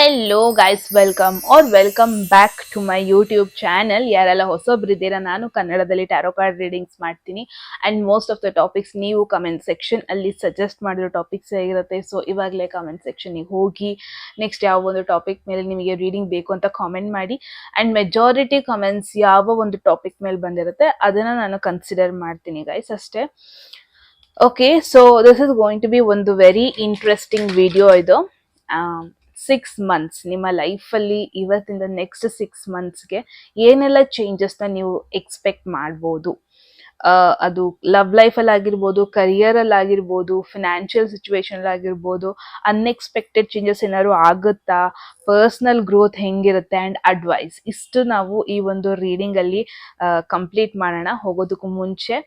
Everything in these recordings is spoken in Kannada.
Hello guys, welcome back to my YouTube channel. ಯಾರೆಲ್ಲ ಹೊಸೊಬ್ರಿದ್ದೀರಾ, ನಾನು ಕನ್ನಡದಲ್ಲಿ ಟ್ಯಾರೋ ಕಾರ್ಡ್ ರೀಡಿಂಗ್ಸ್ ಮಾಡ್ತೀನಿ and most of the topics ನೀವು ಕಮೆಂಟ್ ಸೆಕ್ಷನ್ ಅಲ್ಲಿ ಸಜೆಸ್ಟ್ ಮಾಡಿರೋ ಟಾಪಿಕ್ಸ್ ಆಗಿರುತ್ತೆ. ಸೊ ಇವಾಗಲೇ ಕಮೆಂಟ್ ಸೆಕ್ಷನಿಗೆ ಹೋಗಿ ನೆಕ್ಸ್ಟ್ ಯಾವ ಒಂದು ಟಾಪಿಕ್ ಮೇಲೆ ನಿಮಗೆ ರೀಡಿಂಗ್ ಬೇಕು ಅಂತ ಕಾಮೆಂಟ್ ಮಾಡಿ. ಆ್ಯಂಡ್ ಮೆಜಾರಿಟಿ ಕಮೆಂಟ್ಸ್ ಯಾವ ಒಂದು ಟಾಪಿಕ್ ಮೇಲೆ ಬಂದಿರುತ್ತೆ ಅದನ್ನು ನಾನು ಕನ್ಸಿಡರ್ ಮಾಡ್ತೀನಿ ಗೈಸ್, ಅಷ್ಟೇ. Okay, so this is going to be ಒಂದು ವೆರಿ ಇಂಟ್ರೆಸ್ಟಿಂಗ್ ವಿಡಿಯೋ ಇದು. 6 months ನಿಮ್ಮ ಲೈಫಲ್ಲಿ ಇವತ್ತಿಂದ ನೆಕ್ಸ್ಟ್ 6 monthsಗೆ ಏನೆಲ್ಲ ಚೇಂಜಸ್ನ ನೀವು ಎಕ್ಸ್ಪೆಕ್ಟ್ ಮಾಡ್ಬೋದು. ಅದು ಲವ್ ಲೈಫಲ್ಲಿ ಆಗಿರ್ಬೋದು, ಕರಿಯರಲ್ಲಿ ಆಗಿರ್ಬೋದು, ಫಿನಾನ್ಷಿಯಲ್ ಸಿಚುವೇಶನ್ ಆಗಿರ್ಬೋದು, ಅನ್ಎಕ್ಸ್ಪೆಕ್ಟೆಡ್ ಚೇಂಜಸ್ ಏನಾದ್ರು ಆಗುತ್ತಾ, ಪರ್ಸ್ನಲ್ ಗ್ರೋತ್ ಹೆಂಗಿರುತ್ತೆ ಆ್ಯಂಡ್ ಅಡ್ವೈಸ್, ಇಷ್ಟು ನಾವು ಈ ಒಂದು ರೀಡಿಂಗಲ್ಲಿ ಕಂಪ್ಲೀಟ್ ಮಾಡೋಣ. ಹೋಗೋದಕ್ಕೂ ಮುಂಚೆ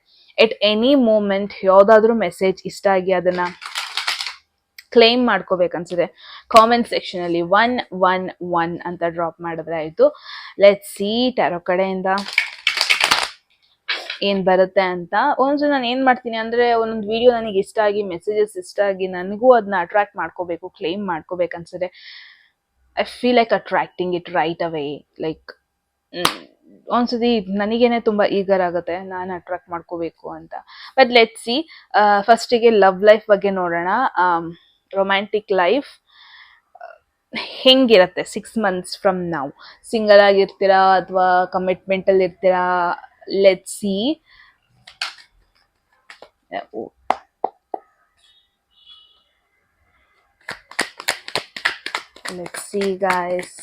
ಎಟ್ ಎನಿ ಮೂಮೆಂಟ್ ಯಾವುದಾದ್ರೂ ಮೆಸೇಜ್ ಇಷ್ಟ ಆಗಿ ಅದನ್ನು ಕ್ಲೈಮ್ ಮಾಡ್ಕೋಬೇಕನ್ಸಿದೆ ಕಾಮೆಂಟ್ ಸೆಕ್ಷನ್ ಅಲ್ಲಿ 111 ಅಂತ ಡ್ರಾಪ್ ಮಾಡಿದ್ರೆ ಆಯ್ತು. ಲೆಟ್ಸ್ ಸಿ ಟ್ಯಾರೋ ಕಡೆಯಿಂದ ಏನ್ ಬರುತ್ತೆ ಅಂತ. ಒಂದ್ಸಲ ನಾನು ಏನ್ ಮಾಡ್ತೀನಿ ಅಂದ್ರೆ, ಒಂದೊಂದು ವಿಡಿಯೋ ನನಗೆ ಇಷ್ಟ ಆಗಿ, ಮೆಸೇಜಸ್ ಇಷ್ಟ ಆಗಿ, ನನಗೂ ಅದನ್ನ ಅಟ್ರಾಕ್ಟ್ ಮಾಡ್ಕೋಬೇಕು, ಕ್ಲೈಮ್ ಮಾಡ್ಕೋಬೇಕನ್ಸಿದೆ. I feel like attracting it right away. Like ಒಂದ್ಸತಿ ನನಗೇನೆ ತುಂಬಾ ಈಗರ್ ಆಗುತ್ತೆ, ನಾನು ಅಟ್ರಾಕ್ಟ್ ಮಾಡ್ಕೋಬೇಕು ಅಂತ. But let's see. ಫಸ್ಟಿಗೆ ಲವ್ ಲೈಫ್ ಬಗ್ಗೆ ನೋಡೋಣ. ರೊಮ್ಯಾಂಟಿಕ್ ಲೈಫ್ ಹೆಂಗಿರುತ್ತೆ 6 months ಫ್ರಮ್ ನೌ? ಸಿಂಗಲ್ ಆಗಿರ್ತೀರಾ ಅಥವಾ ಕಮಿಟ್ಮೆಂಟ್ ಅಲ್ಲಿ ಇರ್ತೀರಾ? Let's see. Let's see guys.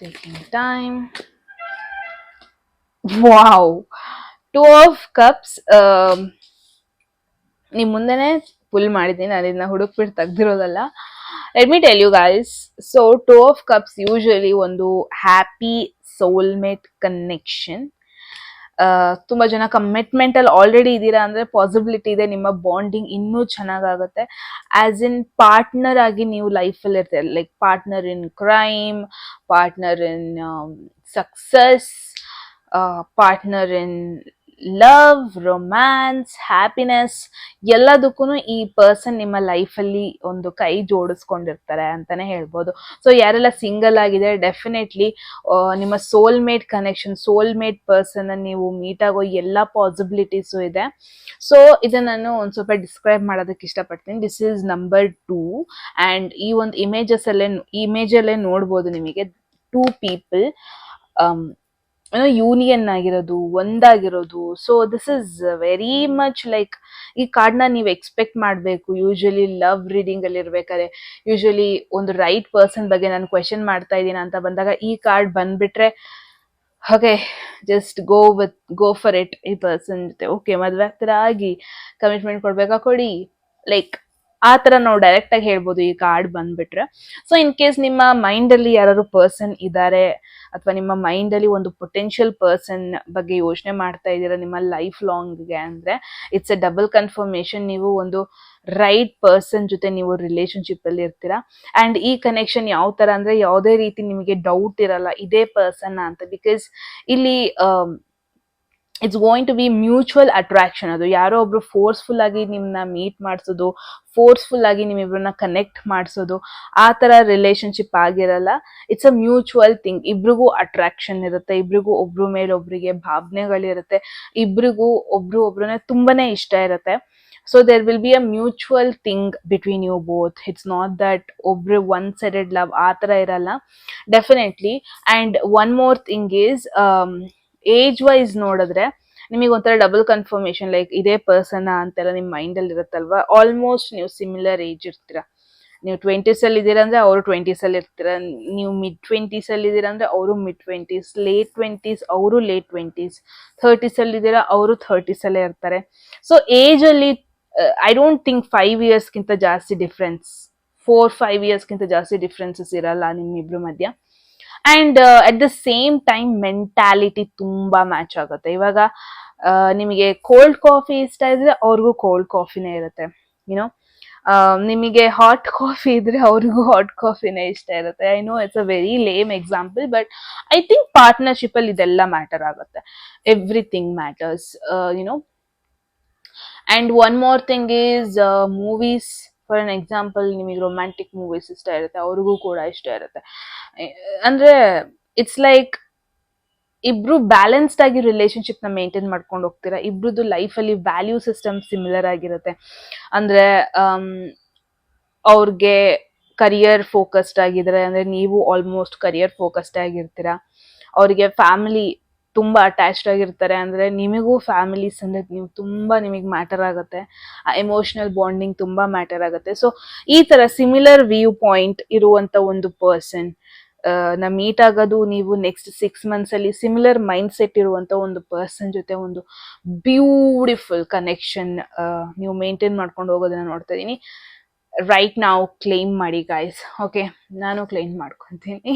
Taking time. Wow, 2 of cups. ನಿಮ್ ಮುಂದೆನೆ ಪುಲ್ ಮಾಡಿದ್ದೀನಿ, ಅದನ್ನ ಹುಡುಕ್ಬಿಟ್ಟು ತೆಗ್ದಿರೋದಲ್ಲ. Let me tell you guys. So 2 of cups usually ಒಂದು ಹ್ಯಾಪಿ ಸೋಲ್ಮೇಟ್ ಕನೆಕ್ಷನ್. ತುಂಬಾ ಜನ ಕಮಿಟ್ಮೆಂಟ್ ಅಲ್ಲಿ ಆಲ್ರೆಡಿ ಇದ್ದೀರಾ ಅಂದ್ರೆ ಪಾಸಿಬಿಲಿಟಿ ಇದೆ ನಿಮ್ಮ ಬಾಂಡಿಂಗ್ ಇನ್ನೂ ಚೆನ್ನಾಗಾಗುತ್ತೆ. ಆಸ್ ಇನ್ ಪಾರ್ಟ್ನರ್ ಆಗಿ ನೀವು ಲೈಫಲ್ಲಿ ಇರ್ತೀರ, like partner in crime, partner in success, partner in love, romance, happiness, ಎಲ್ಲದಕ್ಕೂ ಈ ಪರ್ಸನ್ ನಿಮ್ಮ ಲೈಫಲ್ಲಿ ಒಂದು ಕೈ ಜೋಡಿಸ್ಕೊಂಡಿರ್ತಾರೆ ಅಂತಾನೆ ಹೇಳ್ಬೋದು. ಸೊ ಯಾರೆಲ್ಲ ಸಿಂಗಲ್ ಆಗಿದೆ, ಡೆಫಿನೆಟ್ಲಿ ನಿಮ್ಮ ಸೋಲ್ಮೇಟ್ ಕನೆಕ್ಷನ್, ಸೋಲ್ಮೇಟ್ ಪರ್ಸನ್ ನೀವು ಮೀಟ್ ಆಗೋ ಎಲ್ಲ ಪಾಸಿಬಿಲಿಟೀಸು ಇದೆ. ಸೊ ಇದನ್ನ ನಾನು ಒಂದು ಸ್ವಲ್ಪ ಡಿಸ್ಕ್ರೈಬ್ ಮಾಡೋದಕ್ಕೆ ಇಷ್ಟಪಡ್ತೀನಿ. ದಿಸ್ ಈಸ್ ನಂಬರ್ 2 ಆ್ಯಂಡ್ ಈ ಒಂದು ಇಮೇಜಲ್ಲೇ ನೋಡ್ಬೋದು ನಿಮಗೆ 2 people ಯೂನಿಯನ್ ಆಗಿರೋದು, ಒಂದಾಗಿರೋದು. So this is very much like, ಈ ಕಾರ್ಡ್ನ ನೀವು ಎಕ್ಸ್ಪೆಕ್ಟ್ ಮಾಡಬೇಕು. ಯೂಶಲಿ ಲವ್ ರೀಡಿಂಗ್ ಅಲ್ಲಿ ಇರ್ಬೇಕಾದ್ರೆ ಯೂಶಲಿ ಒಂದು ರೈಟ್ ಪರ್ಸನ್ ಬಗ್ಗೆ ನಾನು ಕ್ವೆಶನ್ ಮಾಡ್ತಾ ಇದ್ದೀನಿ ಅಂತ ಬಂದಾಗ ಈ ಕಾರ್ಡ್ ಬಂದ್ಬಿಟ್ರೆ, okay just go for it. ಈ ಪರ್ಸನ್ ಜೊತೆ ಓಕೆ ಮದ್ವೆ ಆಗ್ತೀರಾ ಆಗಿ, ಕಮಿಟ್ಮೆಂಟ್ ಕೊಡ್ಬೇಕಾ ಕೊಡಿ, ಲೈಕ್ ಆ ಥರ ನಾವು ಡೈರೆಕ್ಟ್ ಆಗಿ ಹೇಳ್ಬೋದು ಈ ಕಾರ್ಡ್ ಬಂದ್ಬಿಟ್ರೆ. ಸೊ ಇನ್ ಕೇಸ್ ನಿಮ್ಮ ಮೈಂಡಲ್ಲಿ ಯಾರಾದ್ರು ಪರ್ಸನ್ ಇದ್ದಾರೆ ಅಥವಾ ನಿಮ್ಮ ಮೈಂಡಲ್ಲಿ ಒಂದು ಪೊಟೆನ್ಷಿಯಲ್ ಪರ್ಸನ್ ಬಗ್ಗೆ ಯೋಚನೆ ಮಾಡ್ತಾ ಇದ್ದೀರಾ ನಿಮ್ಮ ಲೈಫ್ ಲಾಂಗ್ಗೆ ಅಂದ್ರೆ, ಇಟ್ಸ್ ಎ ಡಬಲ್ ಕನ್ಫರ್ಮೇಶನ್. ನೀವು ಒಂದು ರೈಟ್ ಪರ್ಸನ್ ಜೊತೆ ನೀವು ರಿಲೇಶನ್ಶಿಪ್ ಅಲ್ಲಿ ಇರ್ತೀರಾ. ಆ್ಯಂಡ್ ಈ ಕನೆಕ್ಷನ್ ಯಾವ ಥರ ಅಂದ್ರೆ, ಯಾವುದೇ ರೀತಿ ನಿಮಗೆ ಡೌಟ್ ಇರಲ್ಲ ಇದೇ ಪರ್ಸನ್ ಅಂತ. ಬಿಕಾಸ್ ಇಲ್ಲಿ it's going to be mutual attraction. ಅದು ಯಾರೋ ಒಬ್ರು ಫೋರ್ಸ್ಫುಲ್ ಆಗಿ ನಿಮ್ಮನ್ನ ಮೀಟ್ ಮಾಡಿಸೋದು, ಫೋರ್ಸ್ಫುಲ್ ಆಗಿ ನಿಮ್ಮಿಬ್ರನ್ನ ಕನೆಕ್ಟ್ ಮಾಡಿಸೋದು, ಆ ಥರ ರಿಲೇಶನ್ಶಿಪ್ ಆಗಿರಲ್ಲ. It's a mutual thing. ಇಬ್ರಿಗೂ ಅಟ್ರಾಕ್ಷನ್ ಇರುತ್ತೆ, ಇಬ್ರಿಗೂ ಒಬ್ರು ಮೇಲೆ ಒಬ್ರಿಗೆ ಭಾವನೆಗಳಿರುತ್ತೆ, ಇಬ್ರಿಗೂ ಒಬ್ರನ್ನ ತುಂಬಾನೇ ಇಷ್ಟ ಇರುತ್ತೆ. So there will be a mutual thing between you both. It's not that ಒಬ್ರು ಒನ್ ಸೈಡೆಡ್ ಲವ್ ಆ ಥರ ಇರಲ್ಲ, definitely. And one more thing is, age wise ನೋಡಿದ್ರೆ ನಿಮಗೆ ಒಂಥರ ಡಬಲ್ ಕನ್ಫರ್ಮೇಶನ್, ಲೈಕ್ ಇದೇ ಪರ್ಸನ್ ಅಂತೆಲ್ಲ ನಿಮ್ಮ ಮೈಂಡಲ್ಲಿ ಇರುತ್ತಲ್ವಾ. ಆಲ್ಮೋಸ್ಟ್ ನೀವು ಸಿಮಿಲರ್ ಏಜ್ ಇರ್ತೀರಾ. ನೀವು 20s ಅಲ್ಲಿ ಇದ್ದೀರಾ ಅಂದ್ರೆ ಅವರು 20s ಅಲ್ಲಿ ಇರ್ತೀರಾ, ನೀವು ಮಿಡ್ 20s ಅಲ್ಲಿ ಇದ್ದೀರಾ ಅಂದ್ರೆ ಅವರು ಮಿಡ್ 20s, ಲೇಟ್ 20s ಅವರು ಲೇಟ್ 20s, 30s ಅಲ್ಲಿ ಇದ್ದೀರಾ ಅವರು 30s ಅಲ್ಲೇ ಇರ್ತಾರೆ. ಸೊ ಏಜ್ ಅಲ್ಲಿ ಐ ಡೋಂಟ್ ಥಿಂಕ್ 5 yearsಗಿಂತ ಜಾಸ್ತಿ ಡಿಫ್ರೆನ್ಸ್, 4-5 yearsಗಿಂತ ಜಾಸ್ತಿ ಡಿಫ್ರೆನ್ಸಸ್ ಇರಲ್ಲ ನಿಮ್ಮಿಬ್ರು ಮಧ್ಯ. And at the same time mentality ತುಂಬಾ ಮ್ಯಾಚ್ ಆಗುತ್ತೆ. ಇವಾಗ ನಿಮಗೆ ಕೋಲ್ಡ್ ಕಾಫಿ ಇಷ್ಟ ಇದ್ರೆ ಅವ್ರಿಗೂ ಕೋಲ್ಡ್ ಕಾಫಿನೇ ಇರುತ್ತೆ, ಯುನೋ. ನಿಮಗೆ ಹಾಟ್ ಕಾಫಿ ಇದ್ರೆ ಅವ್ರಿಗೂ ಹಾಟ್ ಕಾಫಿನೇ ಇಷ್ಟ ಇರುತ್ತೆ. I know it's a very ಲೇಮ್ example, but I think partnership ಅಲ್ಲಿ ಇದೆಲ್ಲ ಮ್ಯಾಟರ್ ಆಗುತ್ತೆ. Everything matters, YONO. And one more thing is movies. For an example, ನಿಮಗೆ ರೊಮ್ಯಾಂಟಿಕ್ ಮೂವೀಸ್ ಇಷ್ಟ ಇರುತ್ತೆ, ಅವ್ರಿಗೂ ಕೂಡ ಇಷ್ಟ ಇರುತ್ತೆ. ಅಂದ್ರೆ ಇಟ್ಸ್ ಲೈಕ್ ಇಬ್ರು ಬ್ಯಾಲೆನ್ಸ್ಡ್ ಆಗಿ ರಿಲೇಶನ್ಶಿಪ್ ನ ಮೇಂಟೈನ್ ಮಾಡ್ಕೊಂಡು ಹೋಗ್ತೀರಾ. ಇಬ್ರದ್ದು ಲೈಫಲ್ಲಿ ವ್ಯಾಲ್ಯೂ ಸಿಸ್ಟಮ್ ಸಿಮಿಲರ್ ಆಗಿರುತ್ತೆ. ಅಂದ್ರೆ ಅವ್ರಿಗೆ ಕರಿಯರ್ ಫೋಕಸ್ಡ್ ಆಗಿದ್ರೆ, ಅಂದ್ರೆ ನೀವು ಆಲ್ಮೋಸ್ಟ್ ಕರಿಯರ್ ಫೋಕಸ್ಡ್ ಆಗಿರ್ತೀರಾ. ಅವ್ರಿಗೆ ಫ್ಯಾಮಿಲಿ ತುಂಬಾ ಅಟ್ಯಾಚ್ಡ್ ಆಗಿರ್ತಾರೆ, ಅಂದ್ರೆ ನಿಮಗೂ ಫ್ಯಾಮಿಲೀಸ್ ಅಂದ್ರೆ ನೀವು ತುಂಬಾ ನಿಮಗೆ ಮ್ಯಾಟರ್ ಆಗುತ್ತೆ. ಆ ಎಮೋಷನಲ್ ಬಾಂಡಿಂಗ್ ತುಂಬಾ ಮ್ಯಾಟರ್ ಆಗುತ್ತೆ. ಸೊ ಈ ತರ ಸಿಮಿಲರ್ ವ್ಯೂ ಪಾಯಿಂಟ್ ಇರುವಂತ ಒಂದು ಪರ್ಸನ್ ನಾ ಮೀಟ್ ಆಗೋದು, ನೀವು ನೆಕ್ಸ್ಟ್ 6 months ಅಲ್ಲಿ ಸಿಮಿಲರ್ ಮೈಂಡ್ ಸೆಟ್ ಇರುವಂತ ಒಂದು ಪರ್ಸನ್ ಜೊತೆ ಒಂದು ಬ್ಯೂಟಿಫುಲ್ ಕನೆಕ್ಷನ್ ನೀವು ಮೇಂಟೈನ್ ಮಾಡ್ಕೊಂಡು ಹೋಗೋದನ್ನ ನೋಡ್ತಾ ಇದೀನಿ. ರೈಟ್ ನಾವು ಕ್ಲೈಮ್ ಮಾಡಿ ಗೈಸ್. ಓಕೆ, ನಾನು ಕ್ಲೈಮ್ ಮಾಡ್ಕೊತೀನಿ.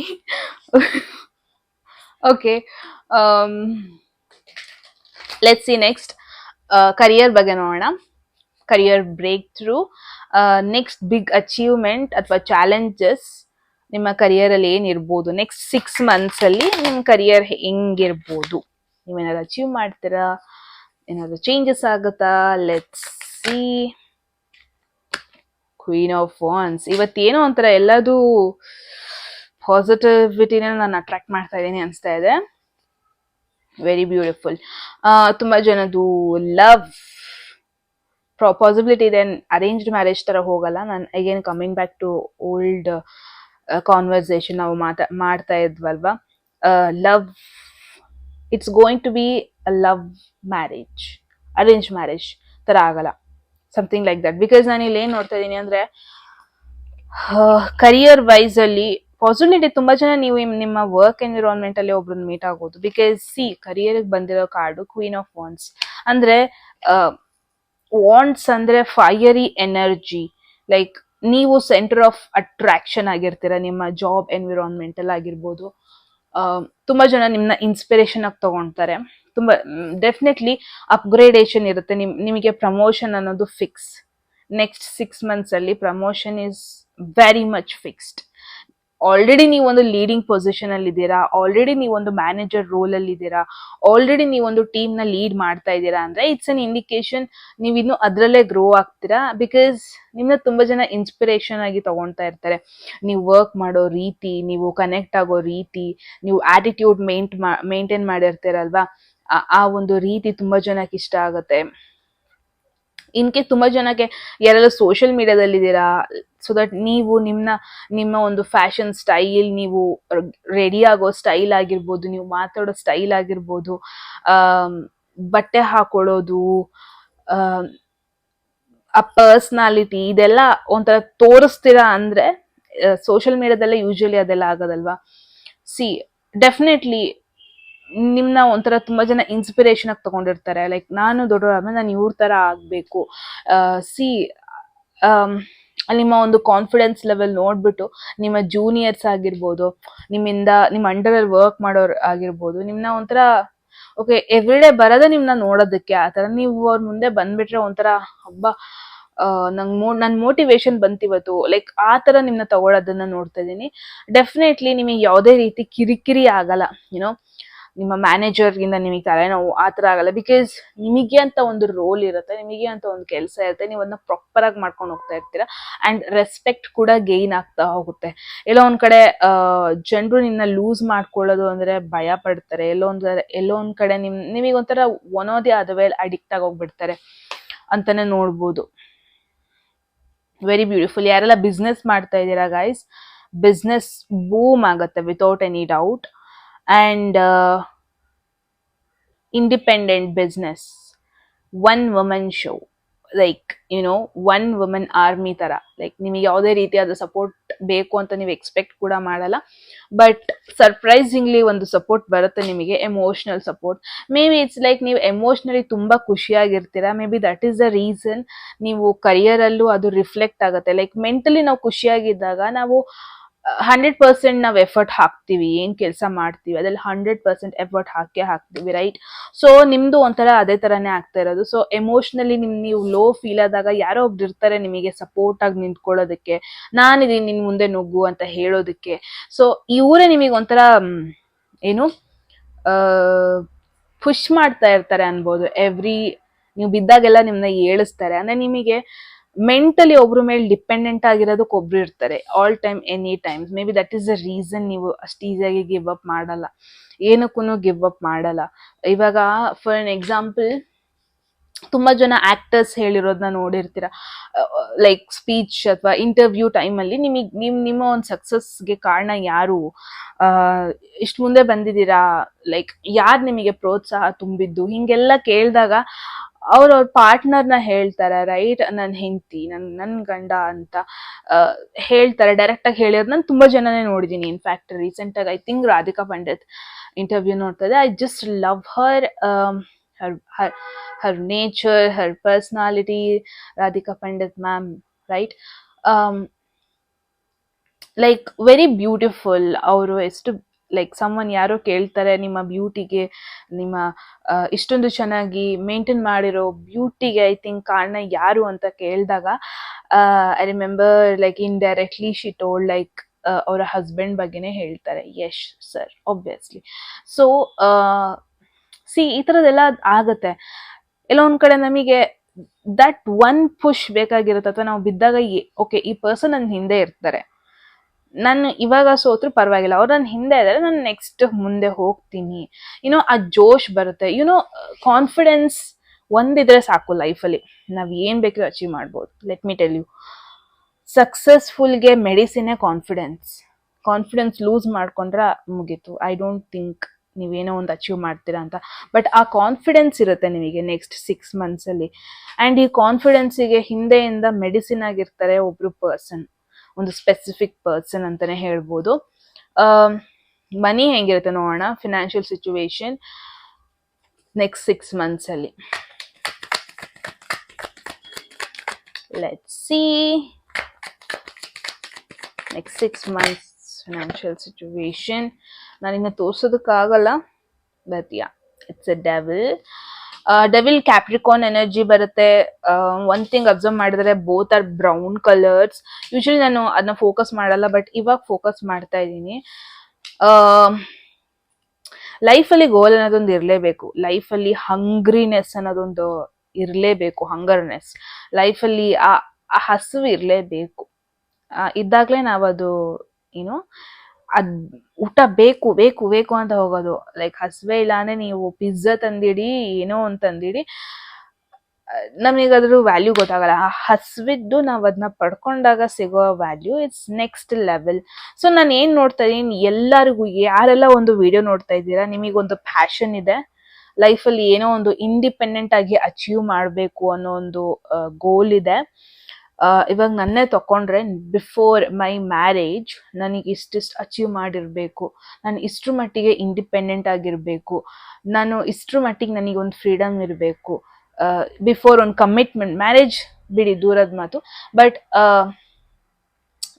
Okay, let's see next. Career ಬಗ್ಗೆ ನೋಡೋಣ. Career breakthrough, next big achievement ಅಥವಾ ಚಾಲೆಂಜಸ್ ನಿಮ್ಮ ಕರಿಯರ್ ಅಲ್ಲಿ ಏನಿರ್ಬೋದು, ನೆಕ್ಸ್ಟ್ 6 months ಅಲ್ಲಿ ನಿಮ್ಮ ಕರಿಯರ್ ಹೆಂಗಿರ್ಬೋದು, ನೀವೇನಾದ್ರು ಅಚೀವ್ ಮಾಡ್ತೀರಾ, ಏನಾದ್ರು ಚೇಂಜಸ್ ಆಗುತ್ತಾ? Let's see. Queen of wands. ಇವತ್ತೇನೋ ಒಂಥರ ಎಲ್ಲದೂ ಪಾಸಿಟಿವಿಟಿನ ನಾನು ಅಟ್ರಾಕ್ಟ್ ಮಾಡ್ತಾ ಇದ್ದೀನಿ ಅನಿಸ್ತಾ ಇದೆ. Very beautiful. ತುಂಬಾ ಜನದು ಲವ್ ಪಾಸಿಬಿಲಿಟಿ ಇದೆ. ಅರೇಂಜ್ಡ್ ಮ್ಯಾರೇಜ್ ತರ ಹೋಗಲ್ಲ. ನಾನು again coming back to old conversation ನಾವು ಮಾಡ್ತಾ ಇದ್ವಲ್ವಾ. Love, it's going to be a love marriage. Arrange marriage ತರ ಆಗಲ್ಲ, ಸಮಥಿಂಗ್ ಲೈಕ್ ದಟ್. ಬಿಕಾಸ್ ನಾನು ಇಲ್ಲಿ ಏನ್ ನೋಡ್ತಾ ಇದ್ದೀನಿ ಅಂದ್ರೆ, ಕರಿಯರ್ ವೈಸ್ ಅಲ್ಲಿ ಪಾಸಿಬಿಲಿಟಿ ತುಂಬಾ ಜನ ನೀವು ನಿಮ್ಮ ವರ್ಕ್ ಎನ್ವಿರಾನ್ಮೆಂಟ್ ಅಲ್ಲಿ ಒಬ್ರನ್ನ ಮೀಟ್ ಆಗೋದು. ಬಿಕಾಸ್ ಸಿ, ಕರಿಯರ್ ಬಂದಿರೋ ಕಾರ್ಡು ಕ್ವೀನ್ ಆಫ್ ವಾಂಡ್ಸ್. ಅಂದ್ರೆ ವಾಂಡ್ಸ್ ಅಂದ್ರೆ ಫೈಯರಿ ಎನರ್ಜಿ. ಲೈಕ್ ನೀವು ಸೆಂಟರ್ ಆಫ್ ಅಟ್ರಾಕ್ಷನ್ ಆಗಿರ್ತೀರ ನಿಮ್ಮ ಜಾಬ್ ಎನ್ವಿರಾನ್ಮೆಂಟ್ ಅಲ್ಲಿ ಆಗಿರ್ಬೋದು. ತುಂಬಾ ಜನ ನಿಮ್ನ ಇನ್ಸ್ಪಿರೇಷನ್ ಆಗಿ ತಗೊಳ್ತಾರೆ. ತುಂಬಾ ಡೆಫಿನೆಟ್ಲಿ ಅಪ್ಗ್ರೇಡೇಷನ್ ಇರುತ್ತೆ. ನಿಮಗೆ ಪ್ರಮೋಷನ್ ಅನ್ನೋದು ಫಿಕ್ಸ್. ನೆಕ್ಸ್ಟ್ 6 months ಅಲ್ಲಿ promotion is very much fixed. Already ನೀವು ಒಂದು ಲೀಡಿಂಗ್ ಪೊಸಿಷನ್ ಅಲ್ಲಿ ಇದ್ದೀರಾ, ಆಲ್ರೆಡಿ ನೀವು ಒಂದು ಮ್ಯಾನೇಜರ್ ರೋಲ್ ಅಲ್ಲಿ ಇದ್ದೀರಾ, ಆಲ್ರೆಡಿ ನೀವು ಒಂದು ಟೀಮ್ ನ ಲೀಡ್ ಮಾಡ್ತಾ ಇದ್ದೀರಾ ಅಂದ್ರೆ ಇಟ್ಸ್ ಅನ್ ಇಂಡಿಕೇಶನ್ ನೀವು ಇನ್ನು ಅದ್ರಲ್ಲೇ ಗ್ರೋ ಆಗ್ತೀರಾ. ಬಿಕಾಸ್ ನಿಮ್ನ ತುಂಬಾ ಜನ ಇನ್ಸ್ಪಿರೇಷನ್ ಆಗಿ ತಗೊಳ್ತಾ ಇರ್ತಾರೆ. ನೀವು ವರ್ಕ್ ಮಾಡೋ ರೀತಿ, ನೀವು ಕನೆಕ್ಟ್ ಆಗೋ ರೀತಿ, ನೀವು ಆಟಿಟ್ಯೂಡ್ ಮೇಂಟೈನ್ ಮಾಡಿರ್ತೀರಲ್ವಾ, ಆ ಒಂದು ರೀತಿ ತುಂಬಾ ಜನಕ್ಕೆ ಇಷ್ಟ ಆಗುತ್ತೆ. ಇನ್ಕೇಸ್ ತುಂಬಾ ಜನಕ್ಕೆ ಯಾರೆಲ್ಲ ಸೋಷಿಯಲ್ ಮೀಡಿಯಾದಲ್ಲಿ ಇದ್ದೀರಾ, ಸೊ ದಟ್ ನೀವು ನಿಮ್ಮ ಒಂದು ಫ್ಯಾಷನ್ ಸ್ಟೈಲ್, ನೀವು ರೆಡಿ ಆಗೋ ಸ್ಟೈಲ್ ಆಗಿರ್ಬೋದು, ನೀವು ಮಾತಾಡೋ ಸ್ಟೈಲ್ ಆಗಿರ್ಬೋದು, ಬಟ್ಟೆ ಹಾಕೊಳ್ಳೋದು, ಆ ಪರ್ಸ್ನಾಲಿಟಿ, ಇದೆಲ್ಲ ಒಂಥರ ತೋರಿಸ್ತೀರಾ ಅಂದ್ರೆ ಸೋಷಿಯಲ್ ಮೀಡಿಯಾದಲ್ಲೇ ಯೂಶಲಿ ಅದೆಲ್ಲ ಆಗೋದಲ್ವಾ. ಸಿ, ಡೆಫಿನೆಟ್ಲಿ ನಿಮ್ನ ಒಂಥರ ತುಂಬಾ ಜನ ಇನ್ಸ್ಪಿರೇಷನ್ ಆಗಿ ತಗೊಂಡಿರ್ತಾರೆ. ಲೈಕ್ ನಾನು ದೊಡ್ಡವರಾದ್ಮೇಲೆ ನಾನು ಇವ್ರ ತರ ಆಗ್ಬೇಕು. ಸಿ, ನಿಮ್ಮ ಒಂದು ಕಾನ್ಫಿಡೆನ್ಸ್ ಲೆವೆಲ್ ನೋಡ್ಬಿಟ್ಟು ನಿಮ್ಮ ಜೂನಿಯರ್ಸ್ ಆಗಿರ್ಬೋದು, ನಿಮ್ಮ ಅಂಡರ್ ಅಲ್ಲಿ ವರ್ಕ್ ಮಾಡೋರ್ ಆಗಿರ್ಬೋದು, ನಿಮ್ನ ಒಂಥರ ಓಕೆ ಎವ್ರಿಡೇ ಬರೋದೇ ನಿಮ್ನ ನೋಡೋದಕ್ಕೆ. ಆತರ ನೀವು ಅವ್ರ ಮುಂದೆ ಬಂದ್ಬಿಟ್ರೆ ಒಂಥರ ಹಬ್ಬ, ನನ್ ಮೋಟಿವೇಶನ್ ಬಂತಿವತ್ತು, ಲೈಕ್ ಆ ತರ ನಿಮ್ನ ತಗೊಳ್ಳೋದನ್ನ ನೋಡ್ತಾ ಇದೀನಿ. ಡೆಫಿನೆಟ್ಲಿ ನಿಮಗೆ ಯಾವುದೇ ರೀತಿ ಕಿರಿಕಿರಿ ಆಗಲ್ಲ. ಯುನೋ, ನಿಮ್ಮ ಮ್ಯಾನೇಜರ್ ಗಿಂದ ನಿಮಗೆ ತಲೆನೋವು ಆ ತರ ಆಗಲ್ಲ. ಬಿಕಾಸ್ ನಿಮಗೆ ಅಂತ ಒಂದು ರೋಲ್ ಇರುತ್ತೆ, ನಿಮಗೆ ಅಂತ ಒಂದು ಕೆಲಸ ಇರುತ್ತೆ, ನೀವು ಅದನ್ನ ಪ್ರಾಪರ್ ಆಗಿ ಮಾಡ್ಕೊಂಡು ಹೋಗ್ತಾ ಇರ್ತೀರಾ. ಅಂಡ್ ರೆಸ್ಪೆಕ್ಟ್ ಕೂಡ ಗೇನ್ ಆಗ್ತಾ ಹೋಗುತ್ತೆ. ಎಲ್ಲೋ ಒಂದ್ ಕಡೆ ಜನರು ನಿನ್ನ ಲೂಸ್ ಮಾಡ್ಕೊಳ್ಳೋದು ಅಂದ್ರೆ ಭಯ ಪಡ್ತಾರೆ. ಎಲ್ಲೋ ಒಂದ್ ಕಡೆ ನಿಮಗೊಂಥರ ಒನೋದೇ ಆದವೇ ಅಡಿಕ್ಟ್ ಆಗಿ ಹೋಗ್ಬಿಡ್ತಾರೆ ಅಂತಾನೆ ನೋಡ್ಬೋದು. Very beautiful. ಯಾರೆಲ್ಲ ಬಿಸ್ನೆಸ್ ಮಾಡ್ತಾ ಇದ್ದೀರಾ ಗೈಸ್, ಬಿಸ್ನೆಸ್ ಬೂಮ್ ಆಗುತ್ತೆ without any doubt. And independent business, one woman show, like you know one woman army ತರ. ಲೈಕ್ ನಿಮಗೆ ಯಾವುದೇ ರೀತಿಯಾದ ಸಪೋರ್ಟ್ ಬೇಕು ಅಂತ ನೀವು ಎಕ್ಸ್ಪೆಕ್ಟ್ ಕೂಡ ಮಾಡಲ್ಲ, ಬಟ್ ಸರ್ಪ್ರೈಸಿಂಗ್ಲಿ ಒಂದು ಸಪೋರ್ಟ್ ಬರುತ್ತೆ ನಿಮಗೆ, emotional support. Maybe it's like ನೀವು ಎಮೋಷನಲಿ ತುಂಬಾ ಖುಷಿಯಾಗಿರ್ತೀರಾ. Maybe that is the reason ನೀವು ಕರಿಯರ್ ಅಲ್ಲೂ ಅದು ರಿಫ್ಲೆಕ್ಟ್ ಆಗುತ್ತೆ. ಲೈಕ್ ಮೆಂಟಲಿ ನಾವು ಖುಷಿಯಾಗಿದ್ದಾಗ ನಾವು 100% ನಾವು ಎಫರ್ಟ್ ಹಾಕ್ತಿವಿ. ಏನ್ ಕೆಲಸ ಮಾಡ್ತೀವಿ ಅದ್ರಲ್ಲಿ 100% ಎಫರ್ಟ್ ಹಾಕ್ತೀವಿ, ರೈಟ್? ಸೊ ನಿಮ್ದು ಒಂಥರ ಅದೇ ತರಾನೇ ಆಗ್ತಾ ಇರೋದು. ಸೊ ಎಮೋಷನಲಿ ನೀವು ಲೋ ಫೀಲ್ ಆದಾಗ ಯಾರೋ ಒಬ್ರು ಇರ್ತಾರೆ ನಿಮಗೆ ಸಪೋರ್ಟ್ ಆಗಿ ನಿಂತ್ಕೊಳ್ಳೋದಕ್ಕೆ, ನಾನಿದೀನಿ ನಿನ್ ಮುಂದೆ ನುಗ್ಗು ಅಂತ ಹೇಳೋದಕ್ಕೆ. ಸೊ ಇವರೇ ನಿಮಗೆ ಒಂಥರ ಏನು ಪುಷ್ ಮಾಡ್ತಾ ಇರ್ತಾರೆ ಅನ್ಬೋದು. ನೀವು ಬಿದ್ದಾಗೆಲ್ಲ ನಿಮ್ಮನ್ನ ಏಳಿಸ್ತಾರೆ. ಅಂದ್ರೆ ನಿಮಗೆ ಮೆಂಟಲಿ ಒಬ್ರ ಮೇಲೆ ಡಿಪೆಂಡೆಂಟ್ ಆಗಿರೋದಕ್ಕೆ ಒಬ್ರು ಇರ್ತಾರೆ all time any times. May be that is the reason ನೀವು ಅಷ್ಟು ಈಸಿಯಾಗಿ ಗಿವ್ ಅಪ್ ಮಾಡಲ್ಲ, ಏನಕ್ಕೂ ಗಿವ್ ಅಪ್ ಮಾಡಲ್ಲ. ಇವಾಗ ಫಾರ್ ಎನ್ ಎಕ್ಸಾಂಪಲ್, ತುಂಬಾ ಜನ ಆಕ್ಟರ್ಸ್ ಹೇಳಿರೋದನ್ನ ನೋಡಿರ್ತೀರ, ಲೈಕ್ ಸ್ಪೀಚ್ ಅಥವಾ ಇಂಟರ್ವ್ಯೂ ಟೈಮಲ್ಲಿ ನಿಮ್ಮ ಒಂದು ಸಕ್ಸಸ್ಗೆ ಕಾರಣ ಯಾರು, ಇಷ್ಟು ಮುಂದೆ ಬಂದಿದ್ದೀರಾ, ಲೈಕ್ ಯಾರು ನಿಮಗೆ ಪ್ರೋತ್ಸಾಹ ತುಂಬಿದ್ದು, ಹಿಂಗೆಲ್ಲ ಕೇಳಿದಾಗ ಅವ್ರ ಪಾರ್ಟ್ನರ್ನ ಹೇಳ್ತಾರೆ, ರೈಟ್, ನನ್ನ ಹೆಂಡತಿ, ನನ್ನ ಗಂಡ ಅಂತ ಹೇಳ್ತಾರೆ. ಡೈರೆಕ್ಟಾಗಿ ಹೇಳಿರೋದು ನಾನು ತುಂಬಾ ಜನನೇ ನೋಡಿದ್ದೀನಿ. ಇನ್ಫ್ಯಾಕ್ಟ್ ರೀಸೆಂಟಾಗಿ I think Radhika Pandit interview ನೋಡ್ತಾ ಇದ್ದೆ. I just love Har, her nature, her personality, Radhika Pandit ma'am, right? Like very beautiful. ಅವರು ಎಷ್ಟು ಲೈಕ್ ಸಮನ್ ಯಾರೋ ಕೇಳ್ತಾರೆ ನಿಮ್ಮ ಬ್ಯೂಟಿಗೆ, ನಿಮ್ಮ ಇಷ್ಟೊಂದು ಚೆನ್ನಾಗಿ ಮೇಂಟೈನ್ ಮಾಡಿರೋ ಬ್ಯೂಟಿಗೆ ಐ ಥಿಂಕ್ ಕಾರಣ ಯಾರು ಅಂತ ಕೇಳಿದಾಗ I remember like indirectly she told like ಅವರ ಹಸ್ಬೆಂಡ್ ಬಗ್ಗೆನೇ ಹೇಳ್ತಾರೆ, ಯಶ್ ಸರ್ ಆಬ್ವಿಯಸ್ಲಿ. ಸೊ ಈ ಥರದ್ದೆಲ್ಲ ಆಗತ್ತೆ. ಎಲ್ಲ ಒಂದ್ ಕಡೆ ನಮಗೆ ದಟ್ ಒನ್ ಪುಷ್ ಬೇಕಾಗಿರುತ್ತೆ. ಅಥವಾ ನಾವು ಬಿದ್ದಾಗ ಓಕೆ, ಈ ಪರ್ಸನ್ ನನ್ನ ಹಿಂದೆ ಇರ್ತಾರೆ, ನಾನು ಇವಾಗ ಸೋತ್ರು ಪರವಾಗಿಲ್ಲ, ಅವ್ರು ನನ್ನ ಹಿಂದೆ ಇದ್ದಾರೆ, ನಾನು ನೆಕ್ಸ್ಟ್ ಮುಂದೆ ಹೋಗ್ತೀನಿ, ಆ ಜೋಶ್ ಬರುತ್ತೆ. ಕಾನ್ಫಿಡೆನ್ಸ್ ಒಂದಿದ್ರೆ ಸಾಕು ಲೈಫಲ್ಲಿ, ನಾವ್ ಏನ್ ಬೇಕಾದ್ರೂ ಅಚೀವ್ ಮಾಡ್ಬೋದು. ಲೆಟ್ ಮಿ ಟೆಲ್ ಯು, ಸಕ್ಸಸ್ಫುಲ್ಗೆ ಮೆಡಿಸಿನೇ ಕಾನ್ಫಿಡೆನ್ಸ್ ಲೂಸ್ ಮಾಡ್ಕೊಂಡ್ರೆ ಮುಗೀತು. ಐ ಡೋಂಟ್ ಥಿಂಕ್ ನೀವೇನೋ ಒಂದು ಅಚೀವ್ ಮಾಡ್ತೀರಾ ಅಂತ. ಬಟ್ ಆ ಕಾನ್ಫಿಡೆನ್ಸ್ ಇರುತ್ತೆ ನಿಮಗೆ ನೆಕ್ಸ್ಟ್ 6 months ಅಲ್ಲಿ. ಆ್ಯಂಡ್ ಈ ಕಾನ್ಫಿಡೆನ್ಸಿಗೆ ಹಿಂದೆಯಿಂದ ಮೆಡಿಸಿನ್ ಆಗಿರ್ತಾರೆ ಒಬ್ರು ಪರ್ಸನ್, ಒಂದು ಸ್ಪೆಸಿಫಿಕ್ ಪರ್ಸನ್ ಅಂತಾನೆ ಹೇಳ್ಬೋದು. ಮನಿ ಹೆಂಗಿರುತ್ತೆ ನೋಡೋಣ, ಫಿನಾನ್ಷಿಯಲ್ ಸಿಚುವೇಶನ್ ನೆಕ್ಸ್ಟ್ 6 months ಅಲ್ಲಿ. Let's see next 6 months financial situation. ನಾನಿನ್ನ ತೋರ್ಸೋದಕ್ಕಾಗಲ್ಲ, but ya, it's a devil Capricorn energy ಬರುತ್ತೆ. ಒನ್ ಥಿಂಗ್ ಅಬ್ಸರ್ವ್ ಮಾಡಿದ್ರೆ both are brown colours. Usually ನಾನು ಅದನ್ನ ಫೋಕಸ್ ಮಾಡಲ್ಲ, ಬಟ್ ಇವಾಗ ಫೋಕಸ್ ಮಾಡ್ತಾ ಇದ್ದೀನಿ. ಲೈಫಲ್ಲಿ ಗೋಲ್ ಅನ್ನೋದೊಂದು ಇರಲೇಬೇಕು, ಲೈಫಲ್ಲಿ ಹಂಗ್ರಿನೆಸ್ ಅನ್ನೋದೊಂದು ಇರಲೇಬೇಕು, ಹಂಗರ್ನೆಸ್ ಲೈಫಲ್ಲಿ ಆ ಹಸಿವು ಇರಲೇಬೇಕು. ಇದ್ದಾಗಲೇ ನಾವದು ಅದ್ ಊಟ ಬೇಕು ಬೇಕು ಬೇಕು ಅಂತ ಹೋಗೋದು. ಲೈಕ್ ಹಸಿವೆ ಇಲ್ಲ ಅಂದ್ರೆ ನೀವು ಪಿಜ್ಜಾ ತಂದಿಡಿ, ಏನೋ ಒಂದು ತಂದಿಡಿ, ನಮಗದ್ರ ವ್ಯಾಲ್ಯೂ ಗೊತ್ತಾಗಲ್ಲ. ಆ ಹಸಿವಿದ್ದು ನಾವ್ ಅದನ್ನ ಪಡ್ಕೊಂಡಾಗ ಸಿಗೋ value it's next level. So ನಾನು ಏನ್ ನೋಡ್ತಾ ಇದೀನಿ, ಎಲ್ಲರಿಗೂ, ಯಾರೆಲ್ಲ ಒಂದು ವಿಡಿಯೋ ನೋಡ್ತಾ ಇದ್ದೀರಾ, ನಿಮಗೊಂದು ಪ್ಯಾಷನ್ ಇದೆ ಲೈಫಲ್ಲಿ, ಏನೋ ಒಂದು ಇಂಡಿಪೆಂಡೆಂಟ್ ಆಗಿ ಅಚೀವ್ ಮಾಡಬೇಕು ಅನ್ನೋ ಒಂದು ಗೋಲ್ ಇದೆ. ಇವಾಗ ನನ್ನೇ ತಕೊಂಡ್ರೆ, ಬಿಫೋರ್ ಮೈ ಮ್ಯಾರೇಜ್ ನನಗೆ ಇಷ್ಟಿಷ್ಟು ಅಚೀವ್ ಮಾಡಿರ್ಬೇಕು, ನಾನು ಇಷ್ಟ್ರ ಮಟ್ಟಿಗೆ ಇಂಡಿಪೆಂಡೆಂಟ್ ಆಗಿರ್ಬೇಕು, ನಾನು ಇಷ್ಟ್ರ ಮಟ್ಟಿಗೆ ನನಗೊಂದು ಫ್ರೀಡಮ್ ಇರಬೇಕು. ಬಿಫೋರ್ ಒಂದು ಕಮಿಟ್ಮೆಂಟ್, ಮ್ಯಾರೇಜ್ ಬಿಡಿ ದೂರದ ಮಾತು, ಬಟ್